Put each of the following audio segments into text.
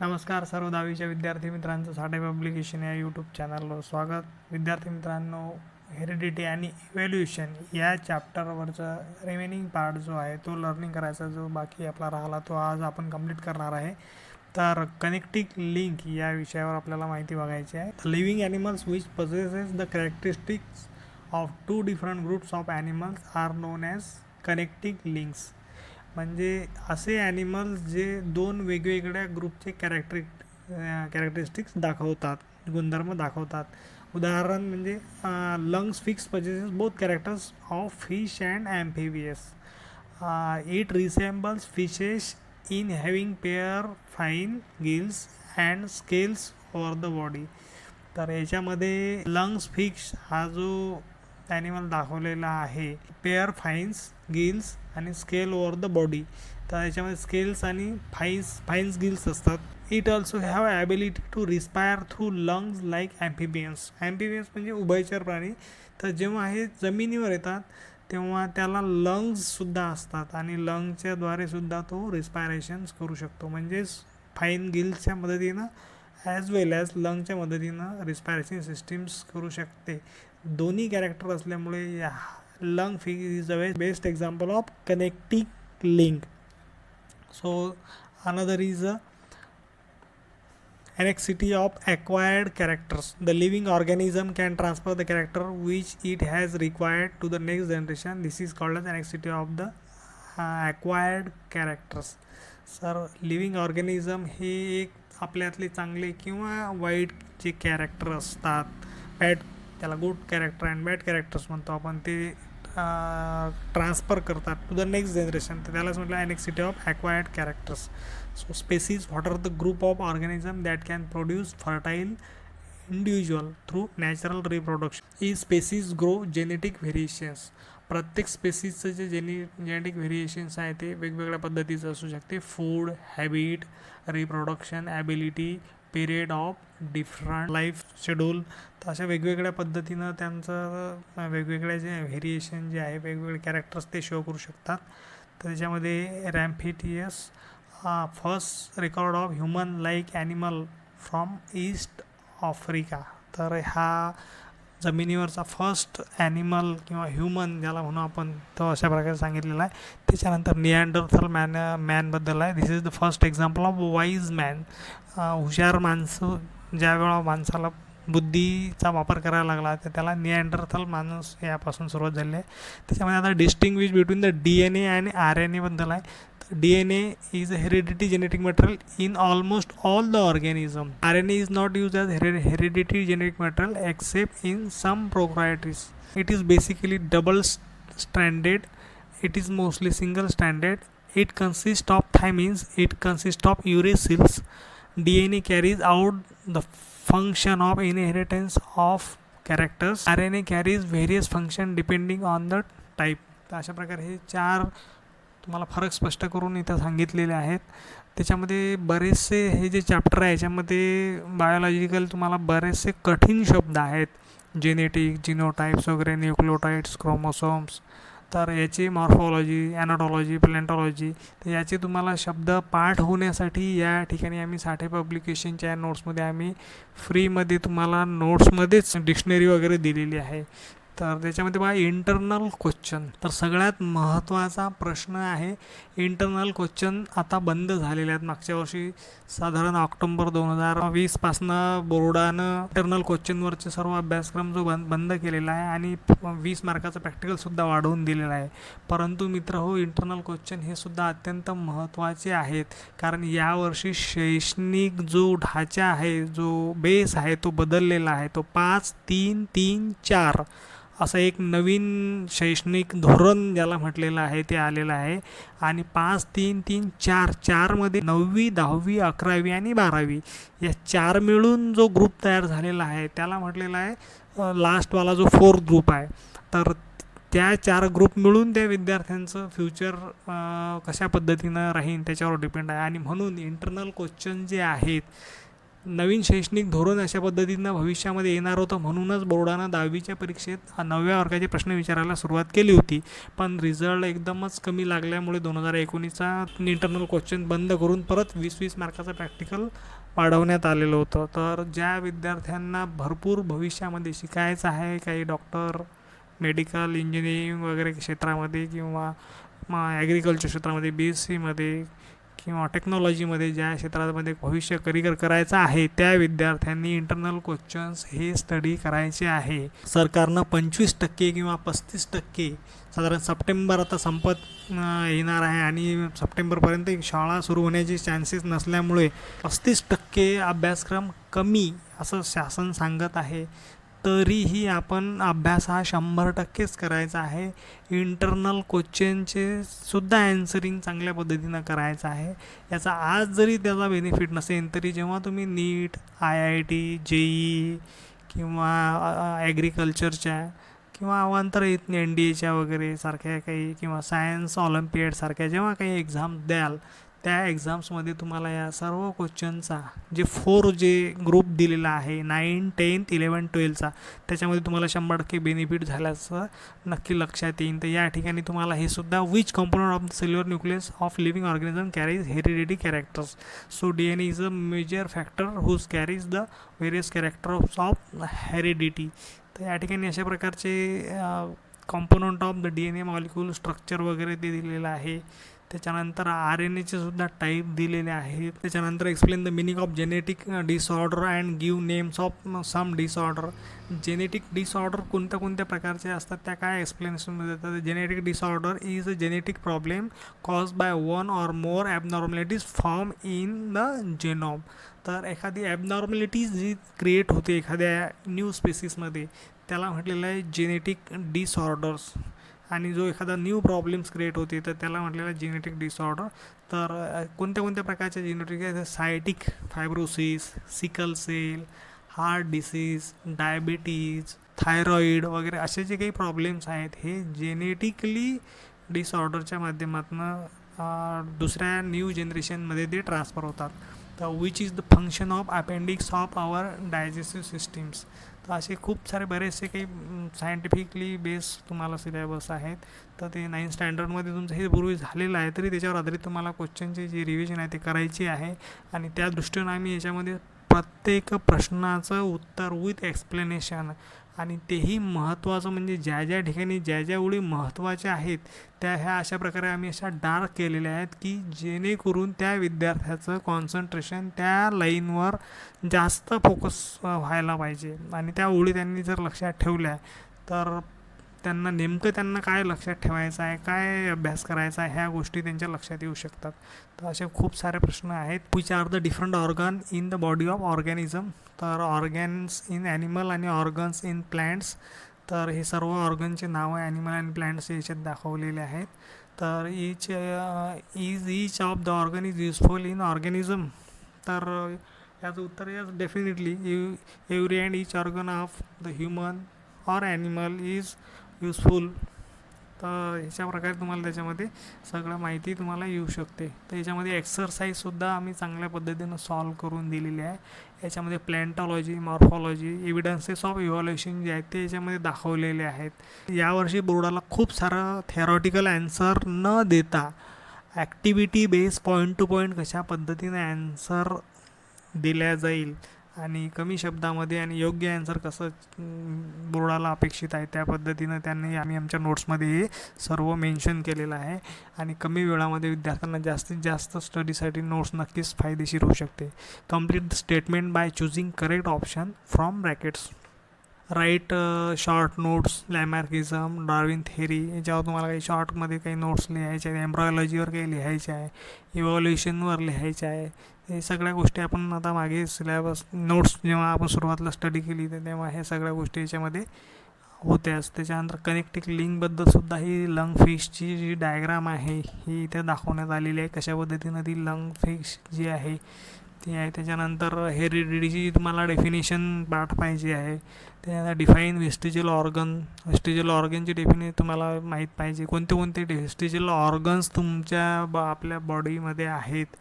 नमस्कार सर्व 10वीच्या विद्यार्थी मित्रांचं साठे पब्लिकेशन या यूट्यूब चॅनलवर स्वागत. विद्यार्थी मित्रांनो, हेरिडिटी आणि इव्हॅल्युएशन या चॅप्टरवरचा रिमेनिंग पार्ट जो आहे तो लर्निंग करायचा जो बाकी आपला राहिला तो आज आपण कंप्लीट करणार आहे. तर कनेक्टिंग लिंक या विषयावर आपल्याला माहिती बघायची आहे. Living animals which possesses the characteristics of two different groups of animals are known as connecting links. म्हणजे असे ॲनिमल्स जे दोन वेगवेगळ्या ग्रुपचे कॅरेक्टरिस्टिक्स दाखवतात, गुणधर्म दाखवतात. उदाहरण म्हणजे lungfishes possesses both characters of fish and amphibious. It resembles fishes in having pair fin gills and scales over the body. तर याच्यामध्ये लंग्स फिक्स हा जो ॲनिमल दाखवलेला आहे, पेअर फाईन्स गिल्स आणि स्केल ओव्हर द बॉडी. तर याच्यामध्ये scales आणि फाईन्स गिल्स असतात. It also have ability to respire through lungs like amphibians. Amphibians म्हणजे उभयचर प्राणी. तर जेव्हा हे जमिनीवर येतात तेव्हा त्याला लंग्ससुद्धा असतात आणि लंग्सच्याद्वारे सुद्धा तो रिस्पायरेशन्स करू शकतो. म्हणजेच फाईन गिल्सच्या मदतीनं ॲज वेल ॲज लंगच्या मदतीनं रिस्पायरेशन सिस्टीम्स करू शकते. दोन्ही कॅरेक्टर असल्यामुळे या lung fig is the best example of connecting link. So another is annexity of acquired characters. The living organism can transfer the character which it has required to the next generation. This is called as annexity of the acquired characters. Sir living organism हे एक आपल्यातले चांगले किंवा वाईट जे character असतात, त्याला good character and bad characters म्हणतो आपण, ते ट्रान्सफर करतात टू द नेक्स्ट जनरेशन. तर त्यालाच म्हटलं ॲनेक्सिटी of acquired characters. So species, what are the group of organisms that can produce fertile individual through natural reproduction? Each species grow genetic variations. प्रत्येक स्पेसीजचं जे जेनेटिक व्हेरिएशन्स आहे ते वेगवेगळ्या पद्धतीचं असू शकते. Food, habit, reproduction ability, period of different life schedule. तर अशा वेगवेगळ्या पद्धतीनं त्यांचं वेगवेगळे जे व्हेरिएशन जे आहे, वेगवेगळे कॅरेक्टर्स ते शो करू शकतात. तर त्याच्यामध्ये Ramapithecus first record of human like animal from East Africa. तर हा जमिनीवरचा फर्स्ट ॲनिमल किंवा ह्युमन ज्याला म्हणू आपण, तो अशा प्रकारे सांगितलेला आहे. त्याच्यानंतर निअँडरथल मॅनबद्दल आहे. This is the first example of wise man. हुशार माणसं ज्यावेळा माणसाला बुद्धीचा वापर करायला लागला तर त्याला निअँडरथल माणूस यापासून सुरुवात झाली आहे. त्याच्यामध्ये आता डिस्टिंग्विश बिटवीन द DNA आणि RNA आहे. DNA is a hereditary genetic material in almost all the organism. RNA is not used as hereditary genetic material except in some prokaryotes. It is basically double stranded. It is mostly single stranded. It consists of thymines. It consists of uracils. DNA carries out the function of inheritance of characters. RNA carries various function depending on the type. तर अशा प्रकारे हे चार तुम्हाला फरक स्पष्ट करून इथं सांगितलेले आहेत. त्याच्यामध्ये बरेचसे हे जे चॅप्टर आहे याच्यामध्ये बायोलॉजिकल तुम्हाला बरेचसे कठीण शब्द आहेत. जेनेटिक, जिनोटाईप्स वगैरे, न्यूक्लिओटाइड्स, क्रोमोसोम्स. तर याची मॉर्फोलॉजी, ॲनाटॉलॉजी, प्लेंटॉलॉजी, तर याचे तुम्हाला शब्द पाठ होण्यासाठी या ठिकाणी आम्ही साठे पब्लिकेशनच्या नोट्समध्ये आम्ही फ्रीमध्ये तुम्हाला नोट्समध्येच डिक्शनरी वगैरे दिलेली आहे. तर त्याच्यामध्ये बघा इंटरनल क्वेश्चन. तर सगळ्यात महत्त्वाचा प्रश्न आहे. इंटरनल क्वेश्चन आता बंद झालेले आहेत. मागच्या वर्षी साधारण ऑक्टोबर 2020पासनं बोर्डानं इंटरनल क्वेश्चनवरचे सर्व अभ्यासक्रम जो बंद केलेला आहे आणि 20 मार्काचं प्रॅक्टिकलसुद्धा वाढवून दिलेलं आहे. परंतु मित्र हो, इंटरनल क्वेश्चन हे सुद्धा अत्यंत महत्त्वाचे आहेत. कारण यावर्षी शैक्षणिक जो ढाचा आहे, जो बेस आहे तो बदललेला आहे. तो 5-3-3-4 असं एक नवीन शैक्षणिक धोरण ज्याला म्हटलेलं आहे ते आलेलं आहे. आणि 5-3-3-4 मध्ये 9वी, 10वी, 11वी आणि 12वी या 4 मिळून जो ग्रुप तयार झालेला आहे त्याला म्हटलेलं आहे लास्टवाला जो 4th ग्रुप आहे. तर त्या 4 ग्रुप मिळून त्या विद्यार्थ्यांचं फ्युचर कशा पद्धतीनं राहीन त्याच्यावर डिपेंड आहे. आणि म्हणून इंटरनल क्वेश्चन जे आहेत नवीन शैक्षणिक धोरण अशा पद्धतीनं भविष्यामध्ये येणार होतं, म्हणूनच बोर्डानं 10वीच्या परीक्षेत 9व्या वर्गाचे प्रश्न विचारायला सुरुवात केली होती. पण रिझल्ट एकदमच कमी लागल्यामुळे 2019चा इंटरनल क्वेश्चन बंद करून परत 20-20 मार्काचं प्रॅक्टिकल वाढवण्यात आलेलं होतं. तर ज्या विद्यार्थ्यांना भरपूर भविष्यामध्ये शिकायचं आहे, काही डॉक्टर, मेडिकल, इंजिनिअरिंग वगैरे क्षेत्रामध्ये किंवा ॲग्रिकल्चर क्षेत्रामध्ये, BSc किंवा टेक्नॉलॉजीमध्ये ज्या क्षेत्रामध्ये भविष्य करिअर करायचं आहे, त्या विद्यार्थ्यांनी इंटरनल क्वेश्चन्स हे स्टडी करायचे आहे. सरकारनं 25% किंवा 35% साधारण सप्टेंबर आता संपत येणार आहे आणि सप्टेंबरपर्यंत शाळा सुरू होण्याचे चान्सेस नसल्यामुळे 35% अभ्यासक्रम कमी असं शासन सांगत आहे. तरीही आपण अभ्यास हा 100%च करायचा आहे. इंटरनल क्वेश्चनचे सुद्धा ॲन्सरिंग चांगल्या पद्धतीनं करायचं आहे. याचा आज जरी त्याचा बेनिफिट नसेल तरी जेव्हा तुम्ही नीट, IIT, JEE किंवा ॲग्रिकल्चरच्या किंवा अवांतर NDAच्या वगैरे सारख्या काही किंवा सायन्स ऑलिम्पियाडसारख्या जेव्हा काही एक्झाम द्याल, त्या एक्झाम्समध्ये तुम्हाला या सर्व क्वेश्चनचा जे ग्रुप दिलेला आहे 9, 10, 11, 12चा, त्याच्यामध्ये तुम्हाला 100% बेनिफिट झाल्याचं नक्की लक्षात येईल. तर या ठिकाणी तुम्हाला हे सुद्धा which component of the cellular nucleus of living organism carries heredity characters. So DNA is a major factor whose carries the various characters of heredity. तर या ठिकाणी अशा प्रकारचे component of the DNA molecule structure वगैरे ते दिलेलं आहे. त्याच्यानंतर RNAचे सुद्धा टाईप दिलेले आहेत. त्याच्यानंतर explain the meaning of genetic disorder and give names of some disorder. Genetic disorder कोणत्या प्रकारचे असतात त्या काय एक्सप्लेनेशनमध्ये देतात. Genetic disorder is a genetic problem cause by one or more abnormalities form in the genome. तर एखादी ॲबनॉर्मॅलिटीज जी क्रिएट होते एखाद्या न्यू स्पेसिसमध्ये त्याला म्हटलेलं आहे जेनेटिक डिसऑर्डर्स. आणि जो एखादा न्यू प्रॉब्लेम्स क्रिएट होते तर त्याला म्हटलेलं आहे जेनेटिक डिसऑर्डर. तर कोणत्या प्रकारच्या जेनेटिक आहे, cystic fibrosis, sickle cell, heart disease, diabetes, thyroid वगैरे असे जे काही प्रॉब्लेम्स आहेत हे जेनेटिकली डिसऑर्डरच्या माध्यमातून दुसऱ्या न्यू जनरेशनमध्ये ते ट्रान्सफर होतात. तर which is the function of appendix of our digestive systems. तर असे खूप सारे बरेचसे काही सायंटिफिकली बेस तुम्हाला सिलेबस आहेत. तर ते 9th स्टँडर्डमध्ये तुमचं हे पूर्वी झालेलं आहे तरी त्याच्यावर आधारित तुम्हाला क्वेश्चनची जी रिव्हिजन आहे ते करायची आहे. आणि त्या दृष्टीनं आम्ही याच्यामध्ये प्रत्येक प्रश्नाचं उत्तर विथ एक्सप्लेनेशन आणि तेही महत्त्वाचं म्हणजे ज्या ठिकाणी ज्या ओळी महत्त्वाच्या आहेत त्या ह्या अशा प्रकारे आम्ही अशा डार्क केलेल्या आहेत की जेणेकरून त्या विद्यार्थ्याचं कॉन्सन्ट्रेशन त्या लाईनवर जास्त फोकस व्हायला पाहिजे. आणि त्या ओळी त्यांनी जर लक्षात ठेवल्या तर त्यांना काय लक्षात ठेवायचं आहे, काय अभ्यास करायचा आहे, ह्या गोष्टी त्यांच्या लक्षात येऊ शकतात. तर असे खूप सारे प्रश्न आहेत. Which are the different organ in the body of organism. तर ऑर्गन्स इन ॲनिमल आणि ऑर्गन्स इन प्लॅन्ट्स. तर हे सर्व ऑर्गनचे नावं ॲनिमल आणि प्लॅन्ट्स याच्यात दाखवलेले आहेत. तर each of the organ is useful in organism. तर याचं उत्तर आहे definitely every and each organ of the human or animal is useful. तर ह्याच्या प्रकारे तुम्हाला त्याच्यामध्ये सगळं माहिती तुम्हाला येऊ शकते. तर याच्यामध्ये एक्सरसाइजसुद्धा आम्ही चांगल्या पद्धतीनं सॉल्व करून दिलेली आहे. याच्यामध्ये प्लॅन्टॉलॉजी, मॉर्फॉलॉजी, एव्हिडन्सेस ऑफ इव्हॉल्युशन जे आहेत ते याच्यामध्ये दाखवलेले आहेत. यावर्षी बोर्डाला खूप सारं थेरॉटिकल ॲन्सर न देता activity base point two point कशा पद्धतीने ॲन्सर दिल्या जाईल आणि कमी शब्दामध्ये आणि योग्य ॲन्सर कसं बोर्डाला अपेक्षित आहे त्या पद्धतीनं आम्ही आमच्या नोट्समध्ये हे सर्व मेन्शन केलेलं आहे. आणि कमी वेळामध्ये विद्यार्थ्यांना जास्तीत जास्त स्टडीसाठी नोट्स नक्कीच फायदेशीर होऊ शकते. Complete the statement by choosing correct option from brackets. Write short notes, Lamarckism, Darwin theory याच्यावर तुम्हाला काही शॉर्टमध्ये काही नोट्स लिहायचे आहे, एम्ब्रॉयलॉजीवर काही लिहायचे आहे, इव्हॉल्युशनवर लिहायचे आहे. हे सगळ्या गोष्टी आपण आता मागे सिलेबस नोट्स जेव्हा आपण सुरुवातीला स्टडी केली तर तेव्हा हे सगळ्या गोष्टी याच्यामध्ये होत्याच. त्याच्यानंतर कनेक्टिंग लिंकबद्दलसुद्धा ही लंग फिशची जी डायग्राम आहे ही इथे दाखवण्यात आलेली आहे, कशा पद्धतीनं ती लंग फिश जी आहे ती आहे. त्याच्यानंतर हेरिडिटीची तुम्हाला डेफिनेशन पाठ पाहिजे आहे. त्याच्यानंतर डिफाईन वेस्टिजियल ऑर्गनची डेफिनेशन तुम्हाला माहीत पाहिजे, कोणते वेस्टिजियल ऑर्गन्स तुमच्या आपल्या बॉडीमध्ये आहेत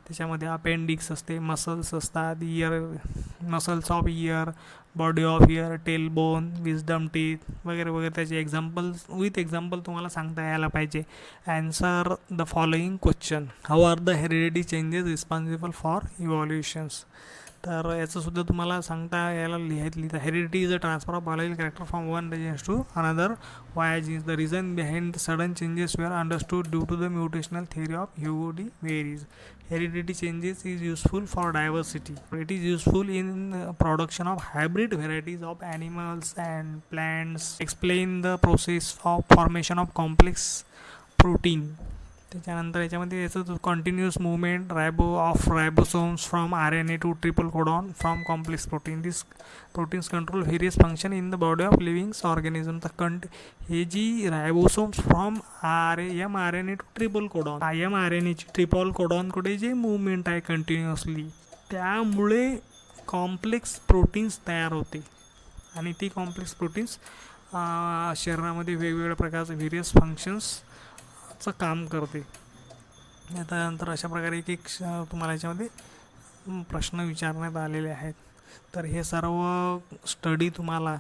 त्याच्यामध्ये अपेंडिक्स असते, मसल्स असतात, ear, muscles of ear, body of ear, tail bone, wisdom teeth वगैरे वगैरे. त्याचे एक्झाम्पल्स विथ एक्झाम्पल तुम्हाला सांगता यायला पाहिजे. Answer the following question. How are the heredity changes responsible for evolutions. तर याचंसुद्धा तुम्हाला सांगता यायला लिहिता. Heredity is a transfer of biological character from one regions to another via genes. The reason behind the sudden changes were understood due to the mutational theory of Hugo de Vries. Heredity changes is useful for diversity. It is useful in production of hybrid varieties of animals and plants. Explain the process of formation of complex protein. त्याच्यानंतर याच्यामध्ये याचं continuous movement ribosomes from RNA to triple codon from complex protein. This proteins control various function in the body of living organism. तर हे जी ribosomes from mRNA to triple codon, mRNAची triple कोडॉनकडे जे movement आहे कंटिन्युअसली, त्यामुळे complex proteins तयार होते आणि ती कॉम्प्लेक्स प्रोटीन्स शरीरामध्ये वेगवेगळ्या प्रकारचे व्हेरियस फंक्शन्सचं काम करते. त्यानंतर अशा प्रकारे एक तुम्हाला याच्यामध्ये प्रश्न विचारण्यात आलेले आहेत. तर हे सर्व स्टडी तुम्हाला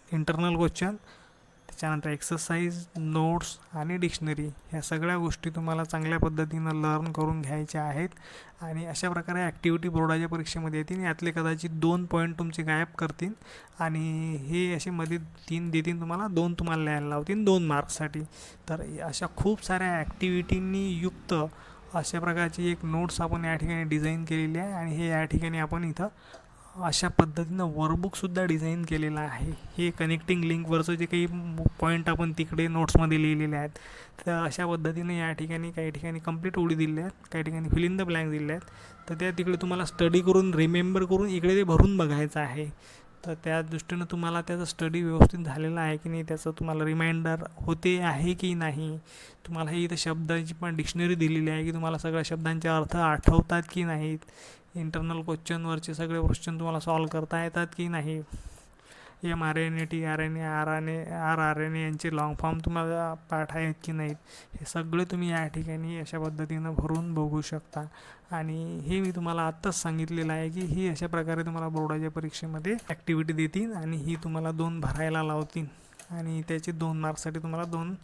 इंटरनल क्वेश्चन, त्याच्यानंतर एक्सरसाइज, नोट्स आणि डिक्शनरी ह्या सगळ्या गोष्टी तुम्हाला चांगल्या पद्धतीनं लर्न करून घ्यायच्या आहेत. आणि अशा प्रकारे ॲक्टिव्हिटी बोर्डाच्या परीक्षेमध्ये येतील. यातले कदाचित 2 पॉईंट तुमचे गायब करतील आणि हे असे मध्ये 3 देतील तुम्हाला, 2 तुम्हाला लिहायला लावतील 2 मार्क्ससाठी. तर अशा खूप साऱ्या ॲक्टिव्हिटींनी युक्त अशा प्रकारची एक नोट्स आपण या ठिकाणी डिझाईन केलेली आहे. आणि हे या ठिकाणी आपण इथं अशा पद्धतीनं वर्कबुकसुद्धा डिझाईन केलेलं आहे. हे कनेक्टिंग लिंकवरचं जे काही पॉईंट आपण तिकडे नोट्समध्ये लिहिलेले आहेत, तर अशा पद्धतीने या ठिकाणी काही ठिकाणी कंप्लीट ओळी दिल्या आहेत, काही ठिकाणी फिल इन द ब्लँक दिले आहेत. तर त्या तिकडे तुम्हाला स्टडी करून, रिमेंबर करून इकडे ते भरून बघायचं आहे. तर त्या दृष्टीनं तुम्हाला त्याचा स्टडी व्यवस्थित झालेला आहे की नाही, त्याचं तुम्हाला रिमाइंडर होते आहे की नाही, तुम्हाला हे इथं शब्दाची पण डिक्शनरी दिलेली आहे की तुम्हाला सगळ्या शब्दांचे अर्थ आठवतात की नाहीत, इंटरनल क्वेश्चनवरचे सगळे क्वेश्चन तुम्हाला सॉल्व करता येतात की नाही, mRNA, tRNA, RNA यांचे लॉंग फॉर्म तुम्हाला पाठ आहेत की नाहीत, हे सगळे तुम्ही या ठिकाणी अशा पद्धतीनं भरून बघू शकता. आणि हे मी तुम्हाला आत्ताच सांगितलेलं आहे की ही अशा प्रकारे तुम्हाला बोर्डाच्या परीक्षेमध्ये ॲक्टिव्हिटी देतील आणि ही तुम्हाला 2 भरायला लावतील आणि त्याचे 2 मार्क्ससाठी तुम्हाला 2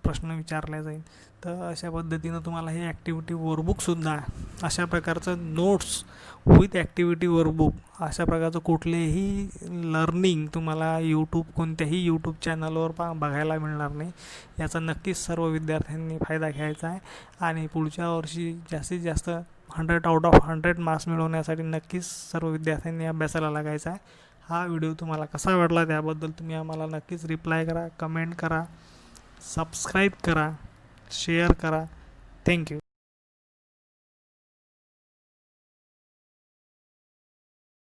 प्रश्न विचारले जाईल. तर अशा पद्धतीनं तुम्हाला हे ॲक्टिव्हिटी वर्कबुकसुद्धा, अशा प्रकारचं नोट्स विथ ॲक्टिव्हिटी वर्कबुक, अशा प्रकारचं कुठलेही लर्निंग तुम्हाला कोणत्याही यूट्यूब चॅनलवर बघायला मिळणार नाही. याचा नक्कीच सर्व विद्यार्थ्यांनी फायदा घ्यायचा आहे आणि पुढच्या वर्षी जास्तीत जास्त 100 आउट ऑफ 100 मार्क्स मिळवण्यासाठी नक्कीच सर्व विद्यार्थ्यांनी अभ्यासाला लागायचा आहे. हा व्हिडिओ तुम्हाला कसा वाटला त्याबद्दल तुम्ही आम्हाला नक्कीच रिप्लाय करा, कमेंट करा, सबस्क्राईब करा, शेअर करा. थँक्यू.